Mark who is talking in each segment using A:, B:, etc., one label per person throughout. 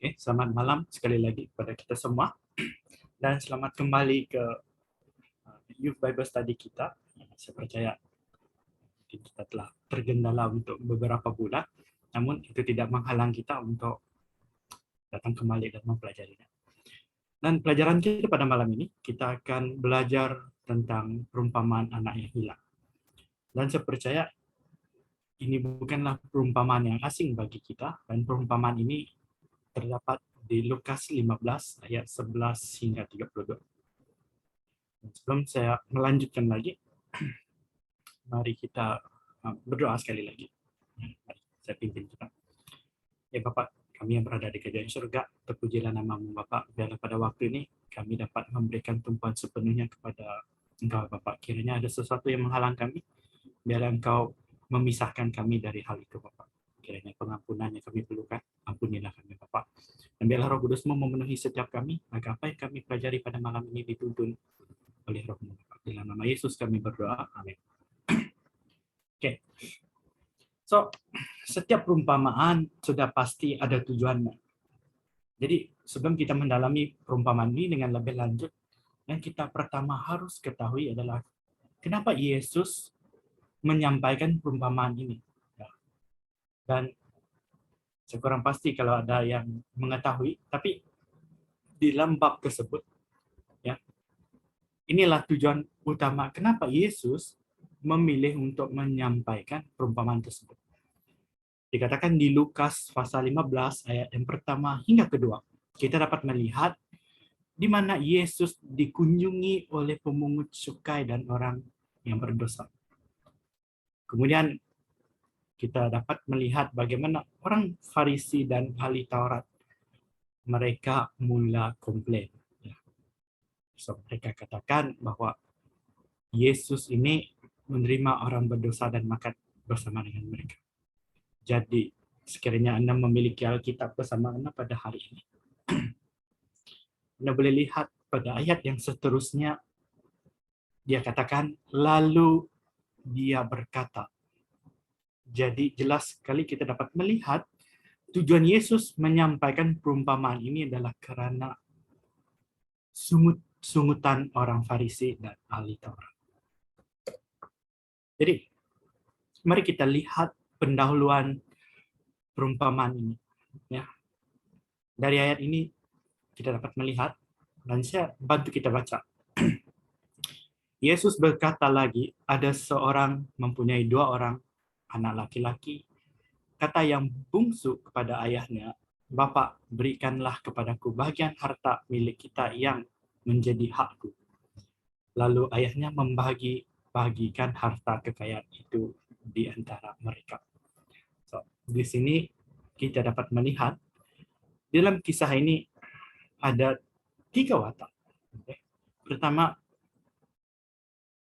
A: Oke, selamat malam sekali lagi kepada kita semua dan selamat kembali ke Youth Bible Study kita. Saya percaya kita telah tergendala untuk beberapa bulan, namun itu tidak menghalang kita untuk datang kembali dan mempelajarinya. Dan pelajaran kita pada malam ini, kita akan belajar tentang perumpamaan anak yang hilang. Dan saya percaya ini bukanlah perumpamaan yang asing bagi kita, dan perumpamaan ini terdapat di Lukas 15 ayat 11 hingga 32. Sebelum saya melanjutkan lagi, mari kita berdoa sekali lagi. Mari saya pimpin kita. Ya Bapak, kami yang berada di kerajaan surga, terpujilah nama-Mu Bapak. Biarlah pada waktu ini kami dapat memberikan tumpuan sepenuhnya kepada Engkau Bapak. Kiranya ada sesuatu yang menghalang kami, biarlah Engkau memisahkan kami dari hal itu Bapak. Kiranya pengampunan yang kami perlukan, ampunilah kami Bapak. Dan biarlah Roh Kudus-Mu memenuhi setiap kami, agar apa yang kami pelajari pada malam ini dituntun oleh Roh-Mu Bapak. Dalam nama Yesus kami berdoa, amin. Oke. So, setiap perumpamaan sudah pasti ada tujuannya. Jadi, sebelum kita mendalami perumpamaan ini dengan lebih lanjut, yang kita pertama harus ketahui adalah kenapa Yesus menyampaikan perumpamaan ini. Dan saya kurang pasti kalau ada yang mengetahui, tapi di dalam bab tersebut, ya, inilah tujuan utama kenapa Yesus memilih untuk menyampaikan perumpamaan tersebut. Dikatakan di Lukas pasal 15 ayat yang pertama hingga kedua, kita dapat melihat di mana Yesus dikunjungi oleh pemungut cukai dan orang yang berdosa. Kemudian kita dapat melihat bagaimana orang Farisi dan ahli Taurat mereka mula komplain. So, mereka katakan bahwa Yesus ini menerima orang berdosa dan makan bersama dengan mereka. Jadi, sekiranya Anda memiliki Alkitab bersama Anda pada hari ini, Anda boleh lihat pada ayat yang seterusnya, dia katakan, lalu dia berkata. Jadi jelas sekali kita dapat melihat tujuan Yesus menyampaikan perumpamaan ini adalah karena sungutan orang Farisi dan ahli Taurat. Jadi, mari kita lihat pendahuluan perumpamaan ini. Ya. Dari ayat ini kita dapat melihat, dan saya bantu kita baca. Yesus berkata lagi, ada seorang mempunyai 2 orang anak laki-laki. Kata yang bungsu kepada ayahnya, Bapak, berikanlah kepadaku bagian harta milik kita yang menjadi hakku. Lalu ayahnya bagikan harta kekayaan itu di antara mereka. So, di sini kita dapat melihat dalam kisah ini ada 3 watak. Pertama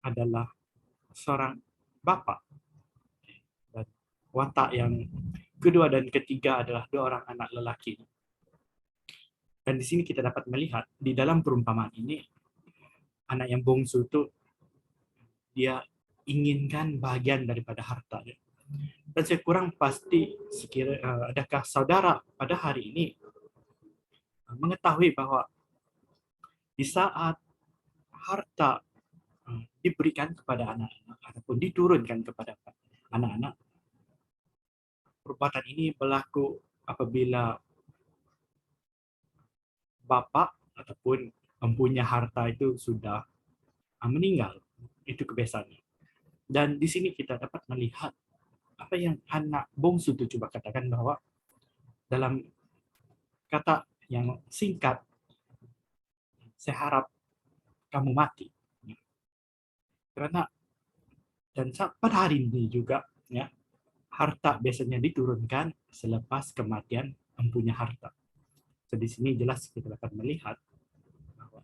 A: adalah seorang bapak. Dan watak yang kedua dan ketiga adalah 2 orang anak lelaki. Dan di sini kita dapat melihat di dalam perumpamaan ini anak yang bungsu itu dia inginkan bagian daripada hartanya. Dan saya kurang pasti adakah saudara pada hari ini mengetahui bahwa di saat harta diberikan kepada anak-anak ataupun diturunkan kepada anak-anak, perbuatan ini berlaku apabila bapak ataupun mempunyai harta itu sudah meninggal. Itu kebiasaannya. Dan di sini kita dapat melihat apa yang anak bungsu itu coba katakan bahwa dalam kata yang singkat, saya harap kamu mati. Karena dan pada hari ini juga ya, harta biasanya diturunkan selepas kematian empunya harta. So, di sini jelas kita dapat melihat bahwa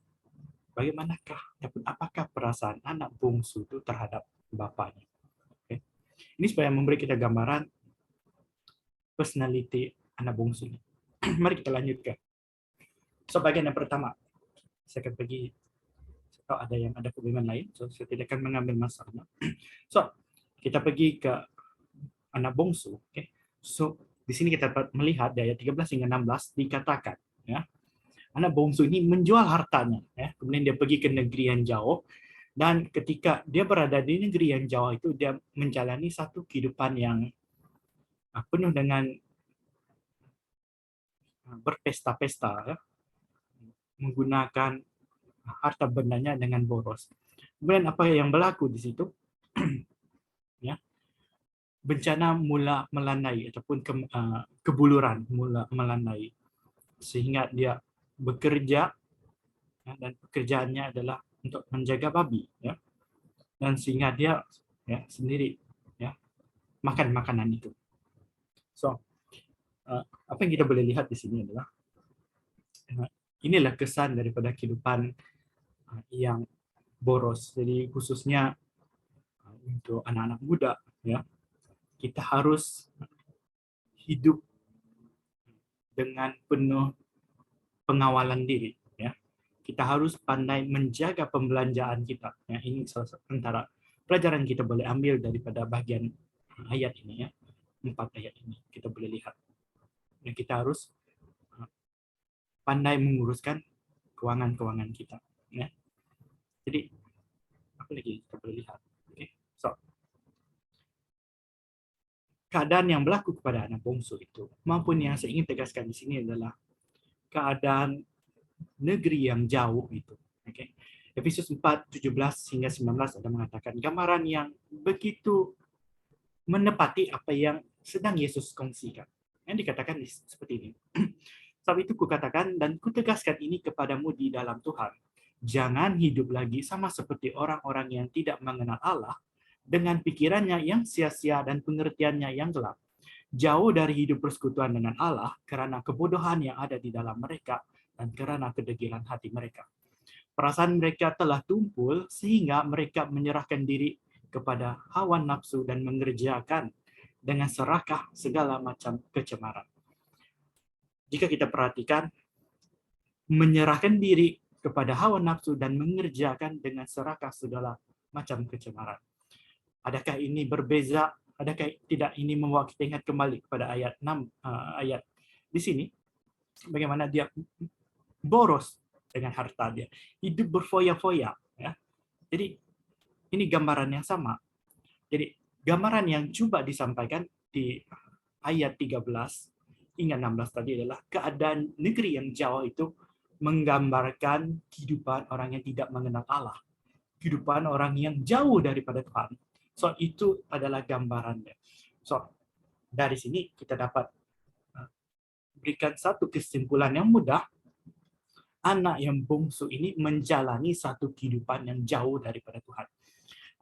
A: bagaimanakah ataupun apakah perasaan anak bungsu itu terhadap bapaknya. Okay. Ini supaya memberi kita gambaran personality anak bungsu ini. Mari kita lanjutkan. So, bagian yang pertama, saya akan pergi kalau ada yang ada kebingungan lain, so saya tidak akan mengambil masalah. So, kita pergi ke anak bungsu. Okay. So, Di sini kita dapat melihat di ayat 13 hingga 16 dikatakan, ya, anak bungsu ini menjual hartanya, ya, kemudian dia pergi ke negeri yang jauh, dan ketika dia berada di negeri yang jauh itu dia menjalani satu kehidupan yang penuh dengan berpesta-pesta, ya, menggunakan harta bendanya dengan boros. Kemudian apa yang berlaku di situ? Ya, bencana mula melandai ataupun kebuluran mula melandai, sehingga dia bekerja, ya, dan pekerjaannya adalah untuk menjaga babi, ya, dan sehingga dia, ya, sendiri, ya, makan makanan itu. So apa yang kita boleh lihat di sini adalah inilah kesan daripada kehidupan yang boros. Jadi khususnya untuk anak-anak muda, ya, kita harus hidup dengan penuh pengawalan diri, ya. Kita harus pandai menjaga pembelanjaan kita, ya. Ini salah satu antara pelajaran kita boleh ambil daripada bagian ayat ini, ya. 4 ayat ini kita boleh lihat, ya, kita harus pandai menguruskan keuangan kita, ya. Jadi apa lagi kita boleh lihat? Okay. So, keadaan yang berlaku kepada anak bungsu itu, maupun yang saya ingin tegaskan di sini adalah keadaan negeri yang jauh itu. Okay. Efesus 4, 17 hingga 19 ada mengatakan gambaran yang begitu menepati apa yang sedang Yesus kongsikan. Yang dikatakan seperti ini. Sebab itu kukatakan dan kutegaskan ini kepadamu di dalam Tuhan. Jangan hidup lagi sama seperti orang-orang yang tidak mengenal Allah, dengan pikirannya yang sia-sia dan pengertiannya yang gelap. Jauh dari hidup persekutuan dengan Allah karena kebodohan yang ada di dalam mereka dan karena kedegilan hati mereka. Perasaan mereka telah tumpul sehingga mereka menyerahkan diri kepada hawa nafsu dan mengerjakan dengan serakah segala macam kecemaran. Jika kita perhatikan, menyerahkan diri kepada hawa nafsu dan mengerjakan dengan serakah segala macam kecemaran. Adakah ini berbeza? Adakah tidak ini membawa kita ingat kembali kepada ayat 6, ayat di sini, bagaimana dia boros dengan harta dia, hidup berfoya-foya, ya. Jadi ini gambaran yang sama. Jadi gambaran yang coba disampaikan di ayat 13 hingga 16 tadi adalah keadaan negeri yang jauh itu menggambarkan kehidupan orang yang tidak mengenal Allah, kehidupan orang yang jauh daripada Tuhan. So itu adalah gambarannya. So dari sini kita dapat berikan satu kesimpulan yang mudah. Anak yang bungsu ini menjalani satu kehidupan yang jauh daripada Tuhan.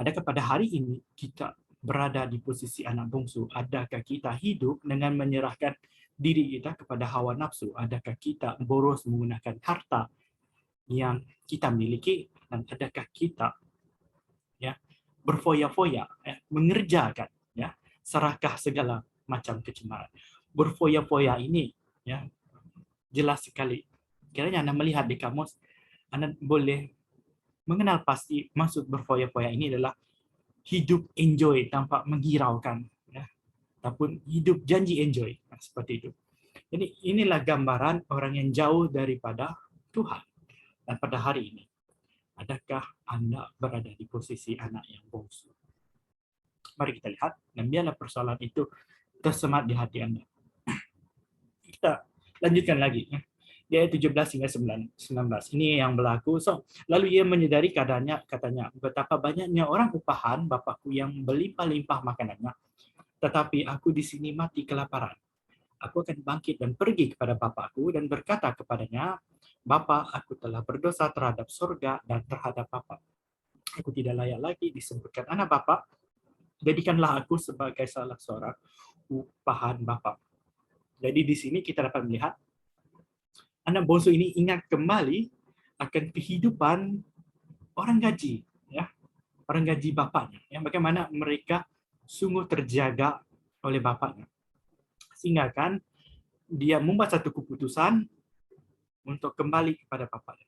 A: Adakah pada hari ini kita berada di posisi anak bungsu? Adakah kita hidup dengan menyerahkan diri kita kepada hawa nafsu? Adakah kita boros menggunakan harta yang kita miliki? Dan adakah kita, ya, berfoya-foya, ya, mengerjakan, ya, serakah segala macam kecemaran? Berfoya-foya ini, ya, jelas sekali. Kiranya Anda melihat di kamus, Anda boleh mengenal pasti maksud berfoya-foya ini adalah hidup enjoy tanpa menghiraukan, ya, ataupun hidup janji enjoy, nah, seperti itu. Jadi inilah gambaran orang yang jauh daripada Tuhan. Dan pada hari ini, adakah Anda berada di posisi anak yang bungsu? Mari kita lihat, dan biarlah persoalan itu tersemat di hati Anda. Kita lanjutkan lagi, ya. Di ayat 17 hingga 19. Ini yang berlaku. So, lalu ia menyadari keadaannya, katanya, betapa banyaknya orang upahan Bapakku yang berlimpah-limpah makanannya, tetapi aku di sini mati kelaparan. Aku akan bangkit dan pergi kepada Bapakku dan berkata kepadanya, Bapa, aku telah berdosa terhadap surga dan terhadap Bapa. Aku tidak layak lagi disebutkan anak Bapa. Jadikanlah aku sebagai salah seorang upahan Bapa. Jadi di sini kita dapat melihat anak bungsu ini ingat kembali akan kehidupan orang gaji, ya, orang gaji bapaknya, yang bagaimana mereka sungguh terjaga oleh bapaknya, sehingga kan dia membuat satu keputusan untuk kembali kepada bapaknya.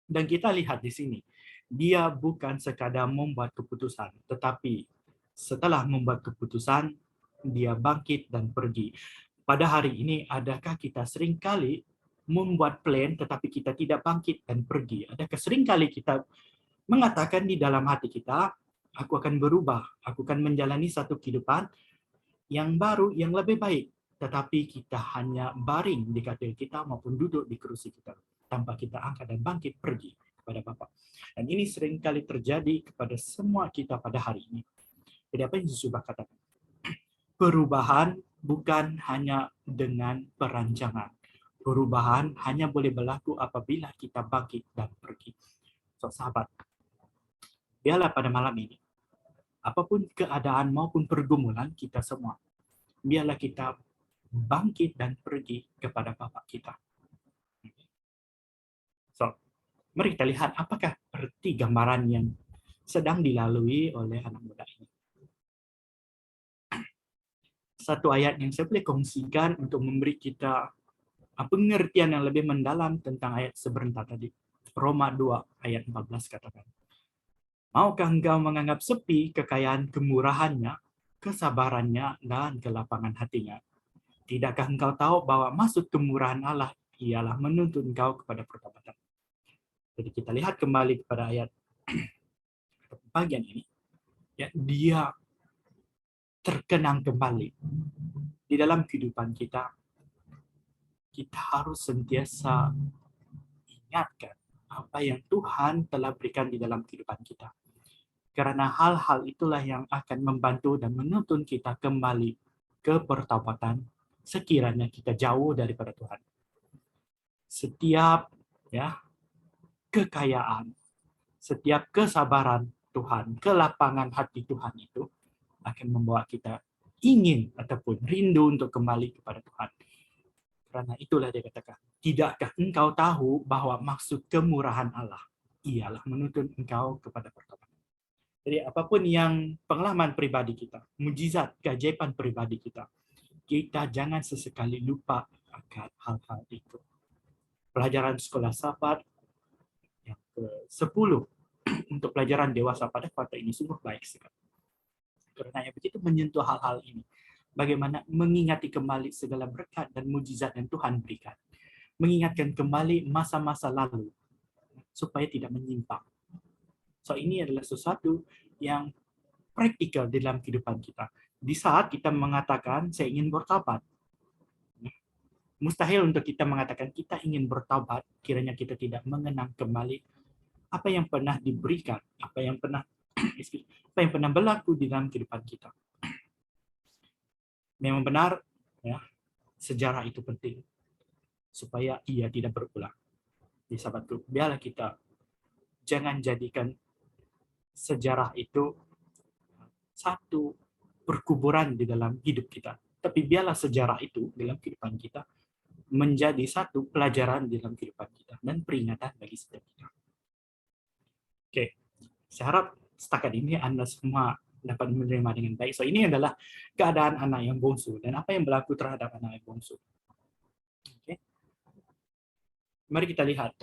A: Dan kita lihat di sini, dia bukan sekadar membuat keputusan, tetapi setelah membuat keputusan, dia bangkit dan pergi. Pada hari ini, adakah kita seringkali membuat plan tetapi kita tidak bangkit dan pergi? Adakah seringkali kita mengatakan di dalam hati kita, aku akan berubah, aku akan menjalani satu kehidupan yang baru, yang lebih baik. Tetapi kita hanya baring di katil kita maupun duduk di kursi kita tanpa kita angkat dan bangkit pergi kepada Bapa. Dan ini seringkali terjadi kepada semua kita pada hari ini. Jadi apa yang Yesus katakan? Perubahan bukan hanya dengan perancangan. Perubahan hanya boleh berlaku apabila kita bangkit dan pergi. So, sahabat, biarlah pada malam ini, apapun keadaan maupun pergumulan kita semua, biarlah kita bangkit dan pergi kepada Bapa kita. So, mari kita lihat apakah arti gambaran yang sedang dilalui oleh anak muda ini. Satu ayat yang saya boleh kongsikan untuk memberi kita pengertian yang lebih mendalam tentang ayat sebentar tadi. Roma 2 ayat 14 katakan, maukah engkau menganggap sepi kekayaan kemurahannya, kesabarannya, dan kelapangan hatinya? Tidakkah engkau tahu bahwa maksud kemurahan Allah ialah menuntun engkau kepada pertobatan? Jadi kita lihat kembali kepada ayat bagian ini. Ya, dia terkenang kembali di dalam kehidupan kita. Kita harus sentiasa ingatkan apa yang Tuhan telah berikan di dalam kehidupan kita. Karena hal-hal itulah yang akan membantu dan menuntun kita kembali ke pertobatan sekiranya kita jauh daripada Tuhan. Setiap kekayaan, setiap kesabaran Tuhan, kelapangan hati Tuhan itu akan membawa kita ingin ataupun rindu untuk kembali kepada Tuhan. Karena itulah dia katakan, tidakkah engkau tahu bahwa maksud kemurahan Allah ialah menuntun engkau kepada pertobatan. Jadi apapun yang pengalaman pribadi kita, mujizat, keajaiban pribadi kita, kita jangan sesekali lupa akan hal-hal itu. Pelajaran sekolah sahabat yang ke-10 untuk pelajaran dewasa pada waktu ini sungguh baik sekali. Karena yang begitu menyentuh hal-hal ini. Bagaimana mengingati kembali segala berkat dan mujizat yang Tuhan berikan. Mengingatkan kembali masa-masa lalu supaya tidak menyimpang. So ini adalah sesuatu yang praktikal di dalam kehidupan kita. Di saat kita mengatakan saya ingin bertobat, mustahil untuk kita mengatakan kita ingin bertobat kiranya kita tidak mengenang kembali apa yang pernah diberikan, apa yang pernah berlaku di dalam kehidupan kita. Memang benar, ya, sejarah itu penting supaya ia tidak berulang. Di sahabatku, biarlah kita jangan jadikan sejarah itu satu perkuburan di dalam hidup kita, tapi biarlah sejarah itu dalam kehidupan kita menjadi satu pelajaran di dalam kehidupan kita dan peringatan bagi setiap kita. Oke, saya harap setakat ini Anda semua dapat menerima dengan baik. So ini adalah keadaan anak yang bungsu dan apa yang berlaku terhadap anak yang bungsu. Oke. Mari kita lihat.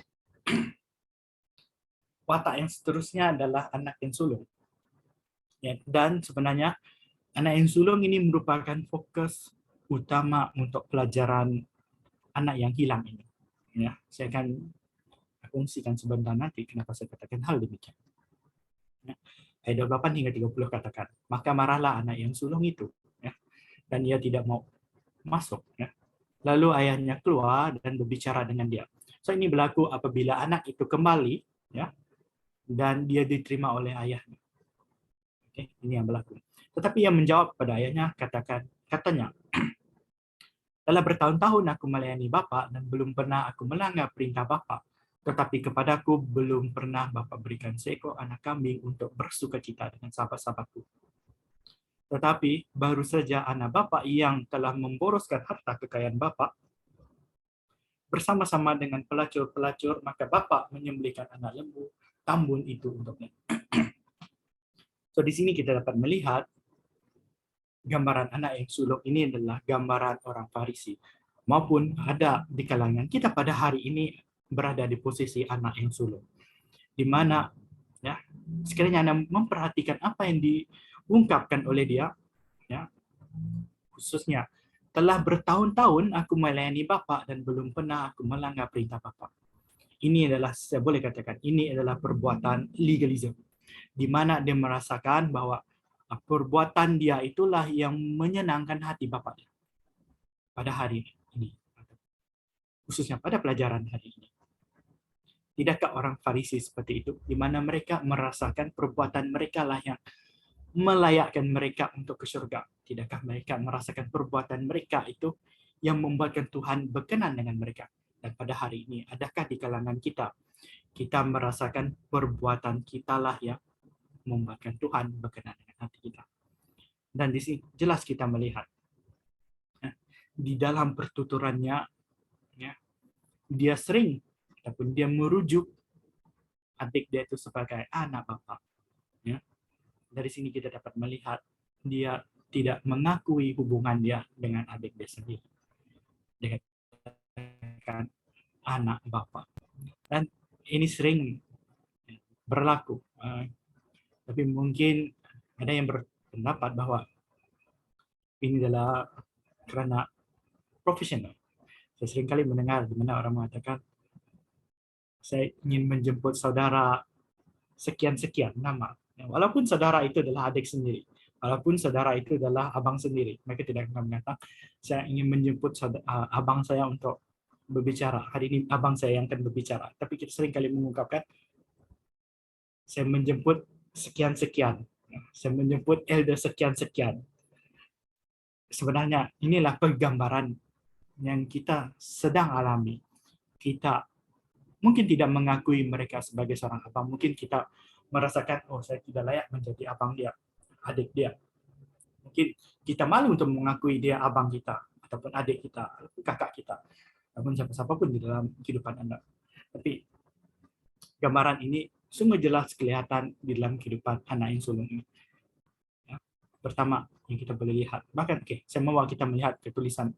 A: Watak yang seterusnya adalah anak yang sulung. Ya, dan sebenarnya anak yang sulung ini merupakan fokus utama untuk pelajaran anak yang hilang ini. Ya, saya akan kongsikan sebentar nanti kenapa saya katakan hal demikian. Ya. Ayat 28 hingga 30 katakan, maka marahlah anak yang sulung itu, ya, dan ia tidak mau masuk. Ya. Lalu ayahnya keluar dan berbicara dengan dia. So ini berlaku apabila anak itu kembali, ya, dan dia diterima oleh ayahnya. Oke, ini yang berlaku. Tetapi yang menjawab pada ayahnya katanya, telah bertahun-tahun aku melayani Bapa dan belum pernah aku melanggar perintah Bapa. Tetapi kepadaku belum pernah Bapa berikan seekor anak kambing untuk bersukacita dengan sahabat-sahabatku. Tetapi baru saja anak Bapa yang telah memboroskan harta kekayaan Bapa bersama-sama dengan pelacur-pelacur, maka Bapa menyembelihkan anak lembu tambun itu untuknya. So di sini kita dapat melihat gambaran anak yang sulung ini adalah gambaran orang Farisi, maupun ada di kalangan kita pada hari ini berada di posisi anak yang sulung, di mana ya sekiranya Anda memperhatikan apa yang diungkapkan oleh dia, ya khususnya, telah bertahun-tahun aku melayani Bapa dan belum pernah aku melanggar perintah Bapa. Ini adalah, saya boleh katakan, ini adalah perbuatan legalism, di mana dia merasakan bahwa perbuatan dia itulah yang menyenangkan hati Bapa dia pada hari ini, khususnya pada pelajaran hari ini. Tidakkah orang Farisi seperti itu, di mana mereka merasakan perbuatan mereka lah yang melayakkan mereka untuk ke surga? Tidakkah mereka merasakan perbuatan mereka itu yang membuatkan Tuhan berkenan dengan mereka? Dan pada hari ini, adakah di kalangan kita merasakan perbuatan kita lah yang membuatkan Tuhan berkenan dengan hati kita? Dan di sini jelas kita melihat di dalam pertuturannya, dia sering ataupun dia merujuk adik dia itu sebagai anak Bapa. Dari sini kita dapat melihat dia tidak mengakui hubungan dia dengan adik dia sendiri, dengan anak Bapa. Dan ini sering berlaku. Tapi mungkin ada yang berpendapat bahwa ini adalah kerana profesional. Saya sering kali mendengar di mana orang mengatakan, saya ingin menjemput saudara sekian-sekian nama. Walaupun saudara itu adalah adik sendiri, walaupun saudara itu adalah abang sendiri, mereka tidak akan mengatakan, saya ingin menjemput abang saya untuk berbicara. Hari ini abang saya yang akan berbicara. Tapi kita sering kali mengungkapkan, saya menjemput sekian-sekian, saya menjemput elder sekian-sekian. Sebenarnya inilah penggambaran yang kita sedang alami. Kita mungkin tidak mengakui mereka sebagai seorang abang. Mungkin kita merasakan, oh saya tidak layak menjadi abang dia, adik dia. Mungkin kita malu untuk mengakui dia abang kita, ataupun adik kita, kakak kita, ataupun siapa-siapa pun di dalam kehidupan Anda. Tapi gambaran ini sungguh jelas kelihatan di dalam kehidupan anak yang sulung ini. Pertama yang kita boleh lihat, bahkan saya mau kita melihat ketulisan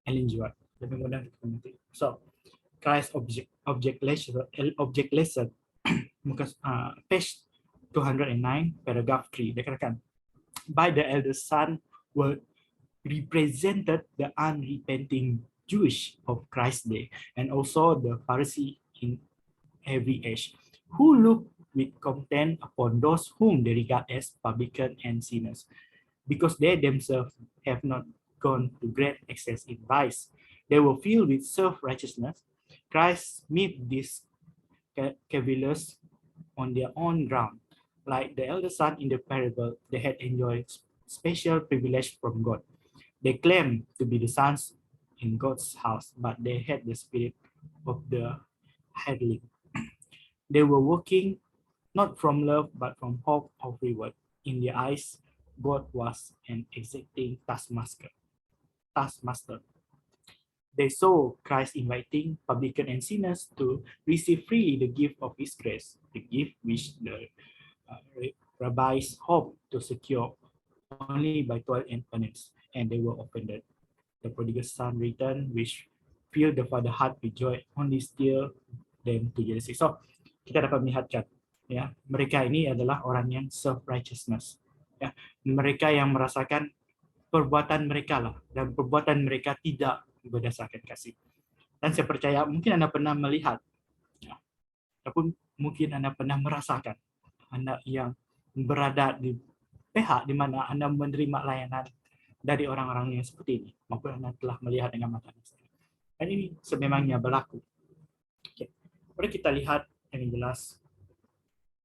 A: Ellen G. White. Lebih mudah kita mengerti. So, Christ object lesson muka page 209 paragraph 3 dia katakan, by the eldest son were represented the unrepenting Jewish of Christ's day and also the Pharisee in every age who look with contempt upon those whom they regard as publican and sinners because they themselves have not gone to great excess in vice. They were filled with self-righteousness. Christ met these cavillers on their own ground. Like the elder son in the parable, they had enjoyed special privilege from God. They claimed to be the sons in God's house, but they had the spirit of the hireling. They were working not from love, but from hope of reward. In their eyes, God was an exacting taskmaster. They saw Christ inviting publican and sinners to receive freely the gift of His grace, the gift which the rabbis hoped to secure only by toil and penance, and they were offended. The prodigal son returned, which filled the father heart with joy, only steer them to jealousy. So, kita dapat melihatkan, ya, mereka ini adalah orang yang self-righteousness. Ya, mereka yang merasakan perbuatan mereka lah, dan perbuatan mereka tidak berdasarkan kasih. Dan saya percaya mungkin Anda pernah melihat, ya, ataupun mungkin Anda pernah merasakan Anda yang berada di pihak di mana Anda menerima layanan dari orang-orang yang seperti ini, maupun Anda telah melihat dengan mata Anda sendiri. Dan ini sememangnya berlaku. Okay. Mari kita lihat yang jelas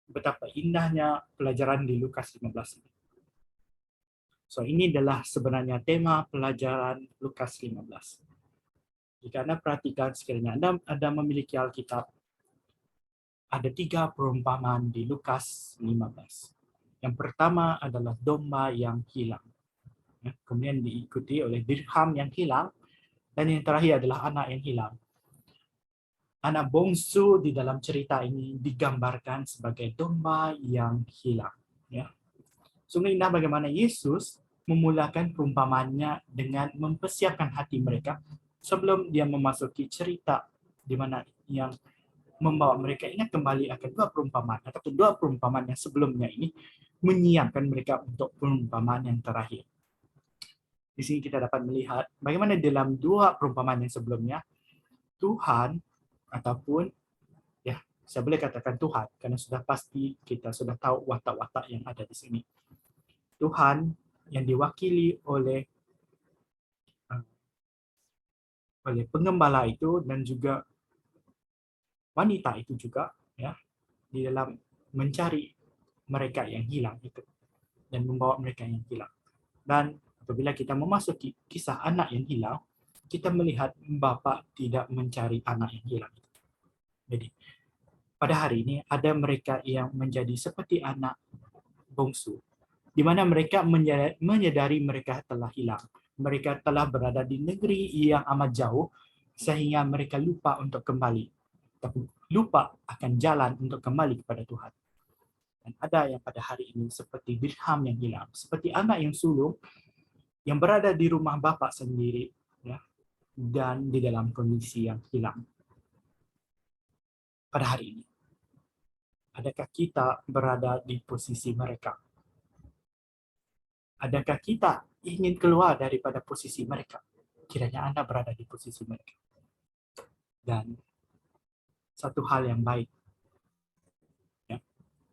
A: betapa indahnya pelajaran di Lukas 15 ini. So, ini adalah sebenarnya tema pelajaran Lukas 15. Jika Anda perhatikan sekiranya Anda memiliki Alkitab, ada 3 perumpamaan di Lukas 15. Yang pertama adalah domba yang hilang. Kemudian diikuti oleh dirham yang hilang, dan yang terakhir adalah anak yang hilang. Anak bungsu di dalam cerita ini digambarkan sebagai domba yang hilang. Ya. Sungguh indah bagaimana Yesus memulakan perumpamaannya dengan mempersiapkan hati mereka sebelum dia memasuki cerita di mana yang membawa mereka ingat kembali akan 2 perumpamaan atau 2 perumpamaan yang sebelumnya ini menyiapkan mereka untuk perumpamaan yang terakhir. Di sini kita dapat melihat bagaimana dalam dua perumpamaan yang sebelumnya, Tuhan ataupun ya saya boleh katakan Tuhan karena sudah pasti kita sudah tahu watak-watak yang ada di sini. Tuhan yang diwakili oleh pengembala itu dan juga wanita itu juga ya di dalam mencari mereka yang hilang itu dan membawa mereka yang hilang. Dan apabila kita memasuki kisah anak yang hilang, kita melihat bapa tidak mencari anak yang hilang. Jadi pada hari ini ada mereka yang menjadi seperti anak bungsu, di mana mereka menyadari mereka telah hilang. Mereka telah berada di negeri yang amat jauh, sehingga mereka lupa untuk kembali. Tapi lupa akan jalan untuk kembali kepada Tuhan. Dan ada yang pada hari ini seperti dirham yang hilang, seperti anak yang sulung yang berada di rumah bapak sendiri, ya, dan di dalam kondisi yang hilang. Pada hari ini, adakah kita berada di posisi mereka? Adakah kita ingin keluar daripada posisi mereka? Kiranya Anda berada di posisi mereka. Dan satu hal yang baik, ya,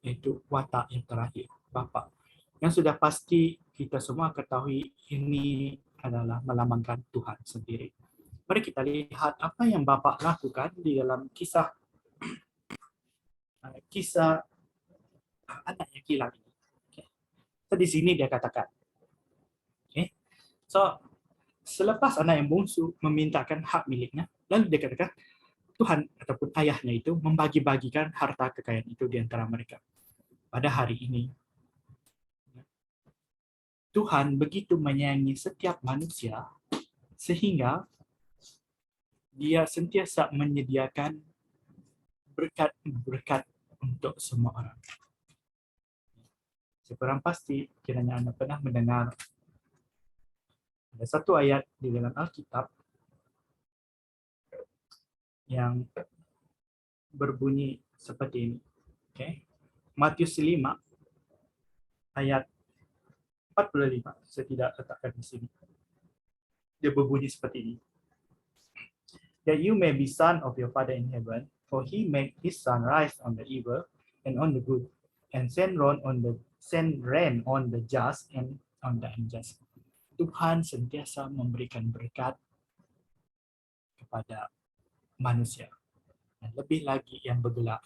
A: yaitu watak yang terakhir, Bapa. Yang sudah pasti kita semua ketahui ini adalah melambangkan Tuhan sendiri. Mari kita lihat apa yang Bapa lakukan di dalam kisah anak yang hilang ini. So, di sini dia katakan, so selepas anak yang bungsu memintakan hak miliknya, lalu dia katakan Tuhan ataupun ayahnya itu membagi-bagikan harta kekayaan itu di antara mereka. Pada hari ini, Tuhan begitu menyayangi setiap manusia sehingga dia sentiasa menyediakan berkat-berkat untuk semua orang. Sekurang pasti kiranya Anda pernah mendengar ada satu ayat di dalam Alkitab yang berbunyi seperti ini. Okay. Matius 5 ayat 45, saya tidak letakkan di sini. Dia berbunyi seperti ini. That you may be son of your Father in heaven, for he make his sun rise on the evil and on the good, and send rain on the just and on the unjust. Tuhan sentiasa memberikan berkat kepada manusia. Dan lebih lagi yang bergelar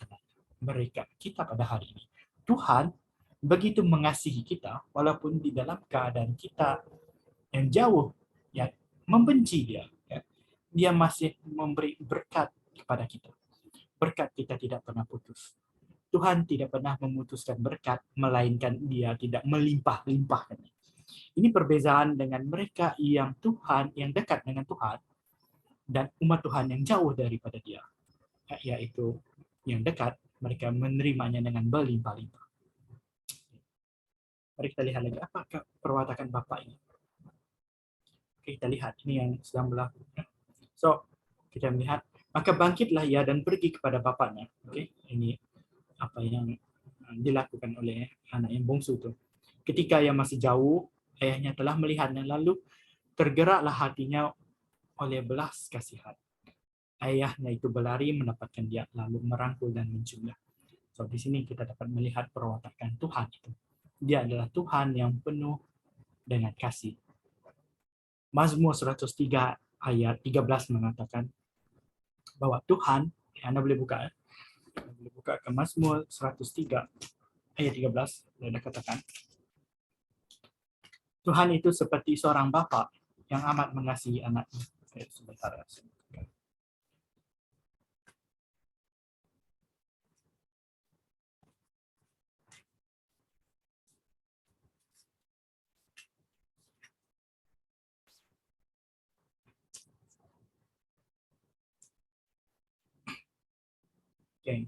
A: mereka, kita pada hari ini. Tuhan begitu mengasihi kita, walaupun di dalam keadaan kita yang jauh, yang membenci dia, ya, dia masih memberi berkat kepada kita. Berkat kita tidak pernah putus. Tuhan tidak pernah memutuskan berkat, melainkan dia tidak melimpah-limpahkan. Ini perbezaan dengan mereka yang Tuhan, yang dekat dengan Tuhan, dan umat Tuhan yang jauh daripada dia. Yaitu yang dekat, mereka menerimanya dengan berlimpah-limpah. Mari kita lihat lagi, apakah perwatakan Bapa ini? Oke, kita lihat, ini yang sedang berlaku. So, kita melihat, maka bangkitlah ia dan pergi kepada bapaknya. Oke, ini apa yang dilakukan oleh anak yang bungsu itu. Ketika ia masih jauh, ayahnya telah melihatnya, lalu tergeraklah hatinya oleh belas kasihan. Ayahnya itu berlari mendapatkan dia, lalu merangkul dan menciumnya. So, di sini kita dapat melihat perwatakan Tuhan itu. Dia adalah Tuhan yang penuh dengan kasih. Mazmur 103 ayat 13 mengatakan bahwa Tuhan, Anda boleh buka, boleh buka ke Mazmur 103 ayat 13, dia katakan, Tuhan itu seperti seorang bapa yang amat mengasihi anaknya. Sebentar. Okay.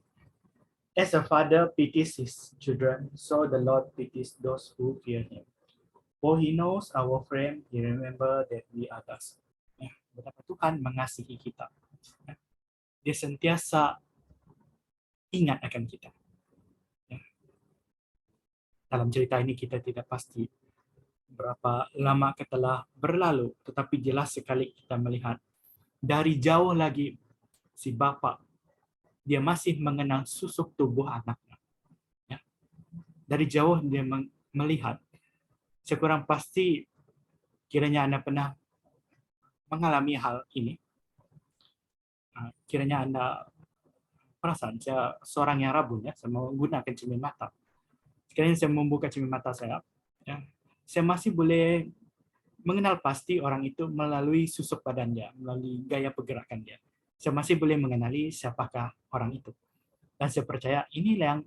A: As a father pities his children, so the Lord pities those who fear him. For he knows our frame, he remember that we are dust. Betapa Tuhan mengasihi kita. Dia sentiasa ingat akan kita. Dalam cerita ini kita tidak pasti Berapa lama telah berlalu, tetapi jelas sekali kita melihat dari jauh lagi si bapak, dia masih mengenal susuk tubuh anaknya. Ya. Dari jauh dia melihat. Sekurang pasti kiranya Anda pernah mengalami hal ini. Kiranya Anda perasaan saya seorang yang rabun, ya, saya menggunakan cermin mata. Sekiranya saya membuka cermin mata saya, ya, saya masih boleh mengenal pasti orang itu melalui susuk badannya, melalui gaya pergerakan dia. Saya masih boleh mengenali siapakah orang itu. Dan saya percaya inilah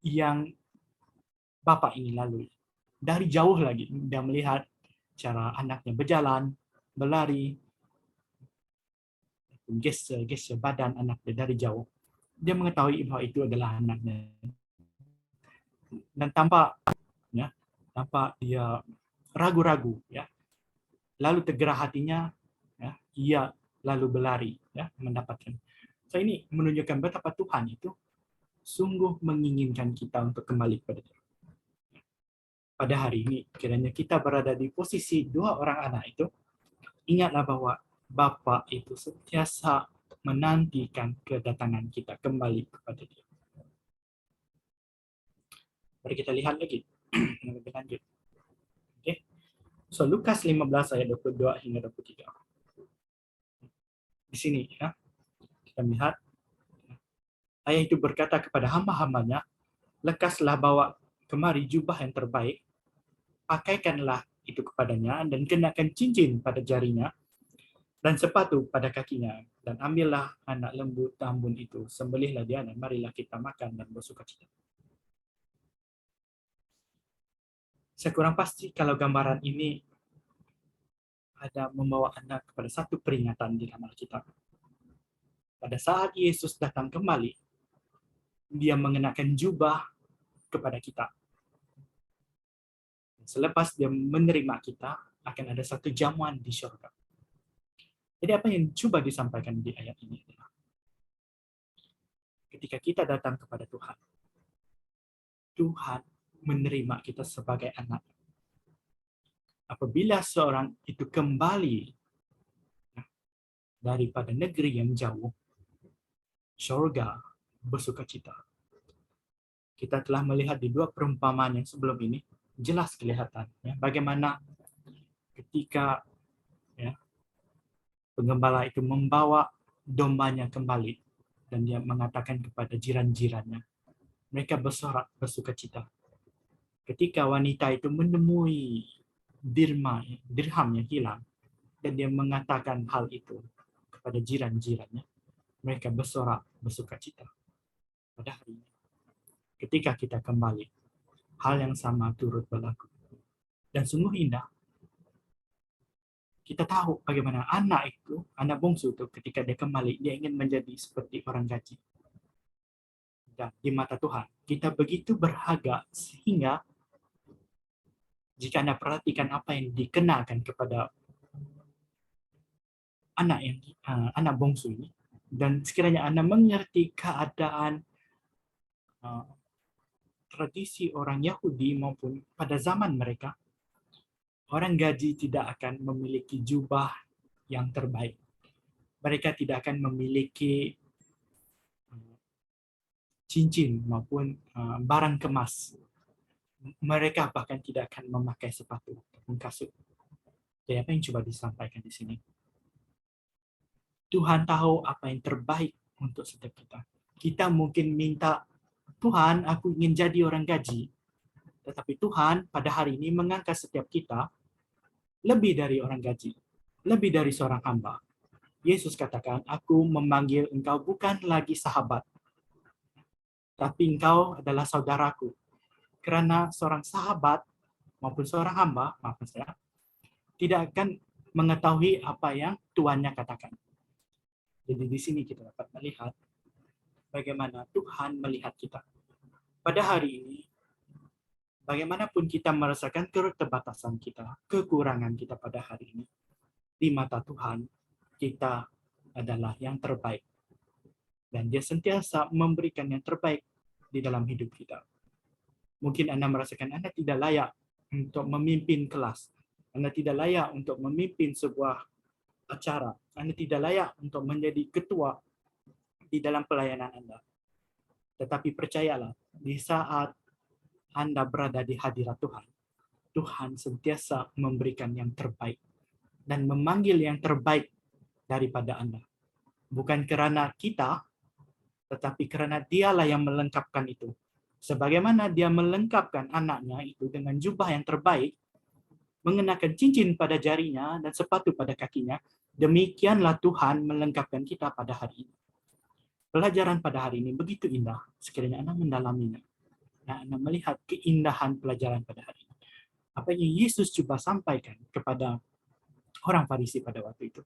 A: yang Bapak ini lalui. Dari jauh lagi, dia melihat cara anaknya berjalan, berlari, gesture badan anaknya dari jauh. Dia mengetahui bahwa itu adalah anaknya. Dan tampak dia ragu-ragu, ya. Lalu tergerak hatinya, ya, ia lalu berlari, ya, mendapatkan. So ini menunjukkan betapa Tuhan itu sungguh menginginkan kita untuk kembali kepada Dia. Pada hari ini, kiranya kita berada di posisi dua orang anak itu, ingatlah bahwa Bapa itu sentiasa menantikan kedatangan kita kembali kepada Dia. Mari kita lihat lagi lebih lanjut. Oke. So Lukas 15 ayat 22 hingga 23. Di sini, ya, kita melihat ayah itu berkata kepada hamba-hambanya, lekaslah bawa kemari jubah yang terbaik, pakaikanlah itu kepadanya, dan kenakan cincin pada jarinya, dan sepatu pada kakinya, dan ambillah anak lembu tambun itu, sembelihlah dia, dan marilah kita makan dan bersukacita. Saya kurang pasti kalau gambaran ini ada membawa Anda kepada satu peringatan di dalam Alkitab. Pada saat Yesus datang kembali, dia mengenakan jubah kepada kita. Selepas dia menerima kita, akan ada satu jamuan di surga. Jadi apa yang coba disampaikan di ayat ini adalah ketika kita datang kepada Tuhan, Tuhan menerima kita sebagai anak. Apabila seorang itu kembali daripada negeri yang jauh, surga bersukacita. Kita telah melihat di dua perumpamaan yang sebelum ini, jelas kelihatan, ya, bagaimana ketika, ya, penggembala itu membawa dombanya kembali dan dia mengatakan kepada jiran-jirannya, mereka bersorak bersukacita. Ketika wanita itu menemui dirham yang hilang dan dia mengatakan hal itu kepada jiran-jirannya, mereka bersorak bersukacita. Pada hari ini, ketika kita kembali, hal yang sama turut berlaku. Dan sungguh indah. Kita tahu bagaimana anak bungsu itu ketika dia kembali, dia ingin menjadi seperti orang gaji. Dan di mata Tuhan, kita begitu berharga sehingga jika Anda perhatikan apa yang dikenakan kepada anak bungsu ini, dan sekiranya Anda mengerti keadaan tradisi orang Yahudi maupun pada zaman mereka, orang gaji tidak akan memiliki jubah yang terbaik. Mereka tidak akan memiliki cincin maupun barang kemas. Mereka bahkan tidak akan memakai sepatu ataupun kasut. Jadi apa yang coba disampaikan di sini? Tuhan tahu apa yang terbaik untuk setiap kita. Kita mungkin minta, Tuhan, aku ingin jadi orang gaji. Tetapi Tuhan pada hari ini mengangkat setiap kita lebih dari orang gaji, lebih dari seorang hamba. Yesus katakan, aku memanggil engkau bukan lagi sahabat, tapi engkau adalah saudaraku. Karena seorang sahabat maupun seorang hamba, maafkan saya, tidak akan mengetahui apa yang tuannya katakan. Jadi di sini kita dapat melihat bagaimana Tuhan melihat kita. Pada hari ini, bagaimanapun kita merasakan keterbatasan kita, kekurangan kita pada hari ini, di mata Tuhan, kita adalah yang terbaik. Dan Dia sentiasa memberikan yang terbaik di dalam hidup kita. Mungkin Anda merasakan Anda tidak layak untuk memimpin kelas. Anda tidak layak untuk memimpin sebuah acara. Anda tidak layak untuk menjadi ketua di dalam pelayanan Anda. Tetapi percayalah, di saat Anda berada di hadirat Tuhan, Tuhan sentiasa memberikan yang terbaik dan memanggil yang terbaik daripada Anda. Bukan kerana kita, tetapi kerana Dialah yang melengkapkan itu. Sebagaimana Dia melengkapkan anaknya itu dengan jubah yang terbaik, mengenakan cincin pada jarinya dan sepatu pada kakinya, demikianlah Tuhan melengkapkan kita pada hari ini. Pelajaran pada hari ini begitu indah, sekiranya Anda mendalaminya. Nah, Anda melihat keindahan pelajaran pada hari ini. Apa yang Yesus coba sampaikan kepada orang Farisi pada waktu itu.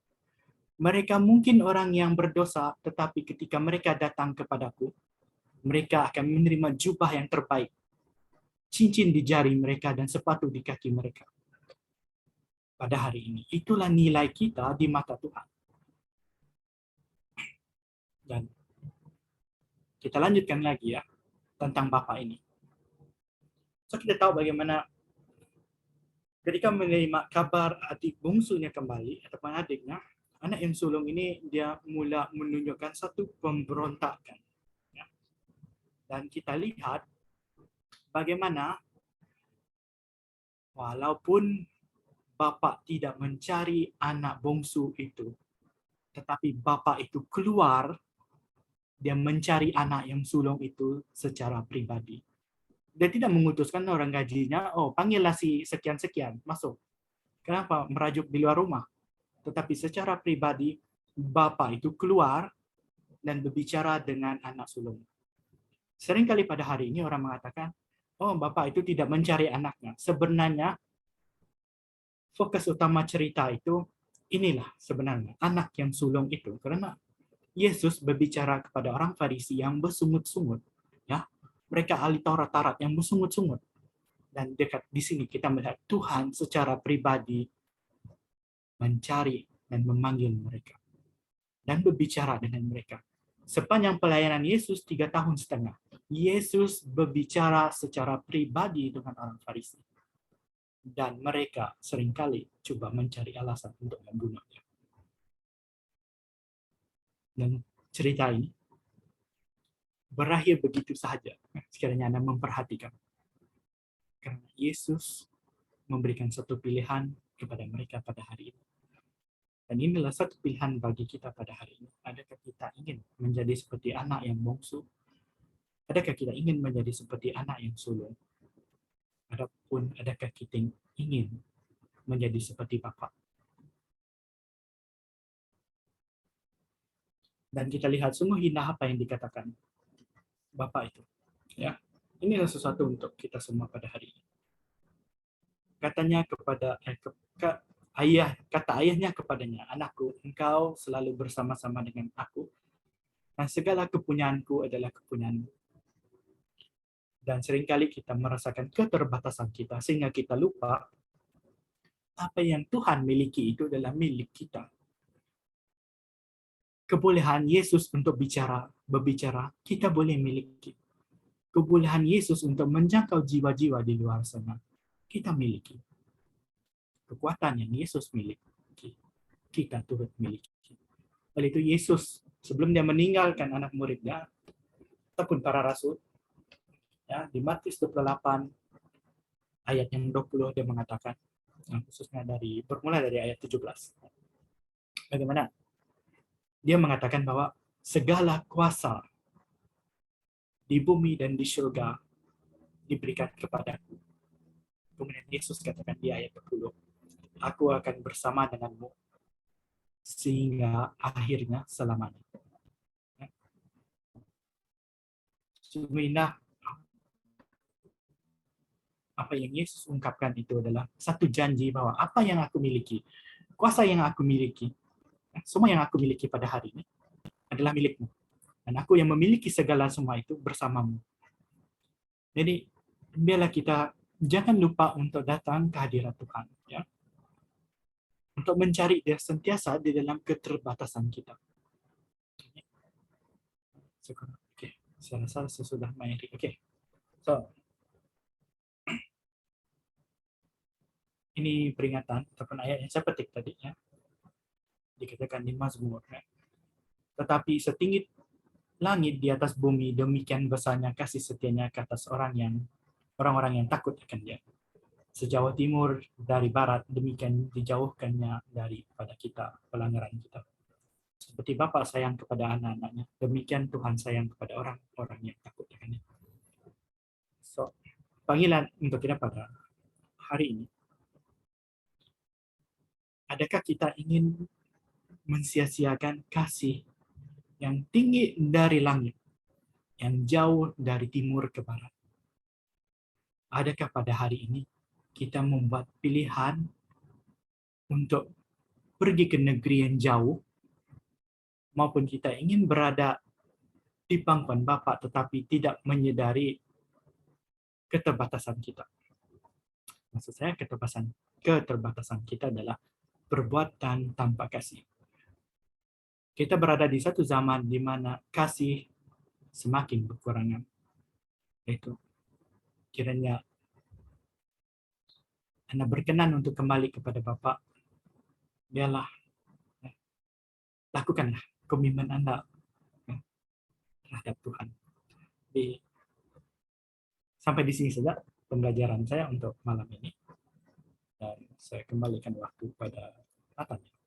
A: Mereka mungkin orang yang berdosa, tetapi ketika mereka datang kepadaku, mereka akan menerima jubah yang terbaik, cincin di jari mereka dan sepatu di kaki mereka. Pada hari ini, itulah nilai kita di mata Tuhan. Dan kita lanjutkan lagi ya, tentang Bapak ini. So, kita tahu bagaimana ketika menerima kabar adik bungsunya kembali, ataupun adiknya, anak yang sulung ini dia mula menunjukkan satu pemberontakan. Ya. Dan kita lihat bagaimana walaupun Bapak tidak mencari anak bungsu itu, tetapi Bapak itu keluar, dia mencari anak yang sulung itu secara pribadi. Dia tidak mengutuskan orang gajinya, oh panggillah si sekian-sekian, masuk. Kenapa? Merajuk di luar rumah. Tetapi secara pribadi, Bapak itu keluar dan berbicara dengan anak sulung. Seringkali pada hari ini orang mengatakan, oh Bapak itu tidak mencari anaknya. Sebenarnya, fokus utama cerita itu, inilah sebenarnya anak yang sulung itu. Karena Yesus berbicara kepada orang Farisi yang bersungut-sungut. Ya, mereka ahli Taurat yang bersungut-sungut. Dan dekat di sini kita melihat Tuhan secara pribadi mencari dan memanggil mereka. Dan berbicara dengan mereka. Sepanjang pelayanan Yesus 3,5 tahun, Yesus berbicara secara pribadi dengan orang Farisi. Dan mereka seringkali coba mencari alasan untuk membunuhnya. Dan cerita ini berakhir begitu saja, sekiranya Anda memperhatikan. Karena Yesus memberikan satu pilihan kepada mereka pada hari ini. Dan inilah satu pilihan bagi kita pada hari ini. Adakah kita ingin menjadi seperti anak yang bungsu? Adakah kita ingin menjadi seperti anak yang sulung? Adapun adakah kita ingin menjadi seperti Bapa? Dan kita lihat sungguh indah apa yang dikatakan Bapa itu. Ya, inilah sesuatu untuk kita semua pada hari ini. Katanya kepada kata ayahnya kepadanya, anakku, engkau selalu bersama-sama dengan aku, dan segala kepunyaanku adalah kepunyaanmu. Dan seringkali kita merasakan keterbatasan kita, sehingga kita lupa apa yang Tuhan miliki itu adalah milik kita. Kebolehan Yesus untuk berbicara, kita boleh miliki. Kebolehan Yesus untuk menjangkau jiwa-jiwa di luar sana, kita miliki. Kekuatan yang Yesus miliki, kita turut miliki. Oleh itu Yesus, sebelum dia meninggalkan anak muridnya, ataupun para rasul, ya, di Matius 28, ayat yang 20, dia mengatakan, khususnya bermula dari ayat 17. Bagaimana? Dia mengatakan bahwa segala kuasa di bumi dan di surga diberikan kepadaku. Kemudian Yesus katakan di ayat 20, aku akan bersama denganmu sehingga akhirnya selamanya. Sungguh indah apa yang Yesus ungkapkan itu adalah satu janji bahwa apa yang aku miliki, kuasa yang aku miliki, semua yang aku miliki pada hari ini adalah milikmu. Dan aku yang memiliki segala semua itu bersamamu. Jadi, biarlah kita jangan lupa untuk datang ke hadirat Tuhan. Ya. Untuk mencari dia sentiasa di dalam keterbatasan kita. Oke, saya rasa sesudah mengakhiri. Oke, so ini peringatan ataupun ayat yang saya petik tadi ya. Dikatakan di Mazmur. Ya. Tetapi setinggi langit di atas bumi, demikian besarnya kasih setianya ke atas orang-orang yang takut akan Dia. Sejauh timur dari barat, demikian dijauhkannya daripada kita pelanggaran kita. Seperti Bapa sayang kepada anak-anaknya, demikian Tuhan sayang kepada orang-orang yang takut akan Dia. So, panggilan untuk kita pada hari ini, adakah kita ingin mensia-siakan kasih yang tinggi dari langit, yang jauh dari timur ke barat? Adakah pada hari ini kita membuat pilihan untuk pergi ke negeri yang jauh, maupun kita ingin berada di pangkuan Bapa tetapi tidak menyadari keterbatasan kita? Maksud saya keterbatasan kita adalah perbuatan tanpa kasih. Kita berada di satu zaman di mana kasih semakin berkurangan. Itu kiranya Anda berkenan untuk kembali kepada Bapa. Biarlah, lakukanlah komitmen Anda terhadap Tuhan. Sampai di sini saja pembelajaran saya untuk malam ini. Dan saya kembalikan waktu pada Nathan.